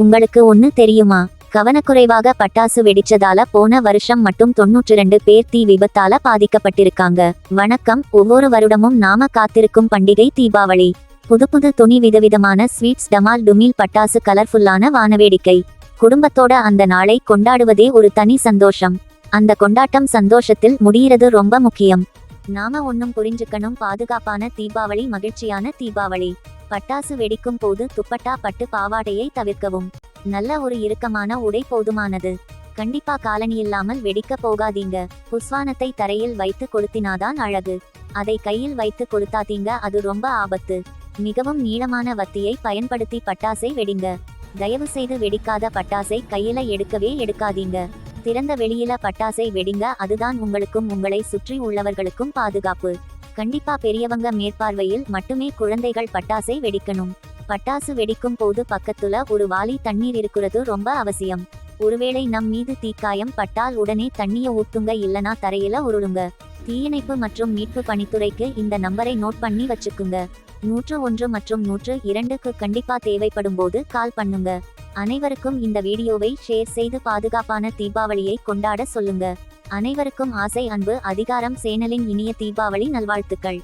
உங்களுக்கு ஒண்ணு தெரியுமா? கவனக்குறைவாக பட்டாசு வெடிச்சதால போன வருஷம் மட்டும் 92 பேர் தீ விபத்தால பாதிக்கப்பட்டிருக்காங்க. வணக்கம். ஒவ்வொரு வருடமும் நாம காத்திருக்கும் பண்டிகை தீபாவளி. புது துணி, விதவிதமான ஸ்வீட்ஸ், டமால் டுமில் பட்டாசு, கலர்ஃபுல்லான வானவேடிக்கை. குடும்பத்தோட அந்த நாளை கொண்டாடுவதே ஒரு தனி சந்தோஷம். அந்த கொண்டாட்டம் சந்தோஷத்தில் முடிகிறது ரொம்ப முக்கியம். நாம ஒன்னும் புரிஞ்சுக்கணும். பாதுகாப்பான தீபாவளி, மகிழ்ச்சியான தீபாவளி. பட்டாசு வெடிக்கும் போது துப்பட்டா, பட்டு பாவாடையை தவிர்க்கவும். நல்ல ஒரு இறுக்கமான உடை போதுமானது. கண்டிப்பா காலணி இல்லாமல் வெடிக்க போகாதீங்க. புஸ்வானத்தை தரையில் வைத்து கொளுத்தினாதான் அழகு. அதை கையில் வைத்து கொளுத்தாதீங்க, அது ரொம்ப ஆபத்து. மிகவும் நீளமான வத்தியை பயன்படுத்தி பட்டாசை வெடிங்க. தயவு செய்து வெடிக்காத பட்டாசை கையில எடுக்கவே எடுக்காதீங்க. திறந்த வெளியில பட்டாசை வெடிங்க, அதுதான் உங்களுக்கும் உங்களை சுற்றி உள்ளவர்களுக்கும் பாதுகாப்பு. கண்டிப்பா பெரியவங்க மேற்பார்வையில் மட்டுமே குழந்தைகள் பட்டாசை வெடிக்கணும். பட்டாசு வெடிக்கும் போது பக்கத்துல ஒரு வாளி தண்ணீர் இருக்கிறது ரொம்ப அவசியம். ஒருவேளை நம் மீது தீக்காயம் பட்டால் உடனே தண்ணிய ஊத்துங்க, இல்லனா தரையில உருளுங்க. தீயணைப்பு மற்றும் மீட்பு பணித்துறைக்கு இந்த நம்பரை நோட் பண்ணி வச்சுக்குங்க. 101 மற்றும் 102க்கு கண்டிப்பா தேவைப்படும் போது கால் பண்ணுங்க. அனைவருக்கும் இந்த வீடியோவை ஷேர் செய்து பாதுகாப்பான தீபாவளியை கொண்டாட சொல்லுங்க. அனைவருக்கும் ஆசை, அன்பு, அதிகாரம் சேனலின் இனிய தீபாவளி நல்வாழ்த்துக்கள்.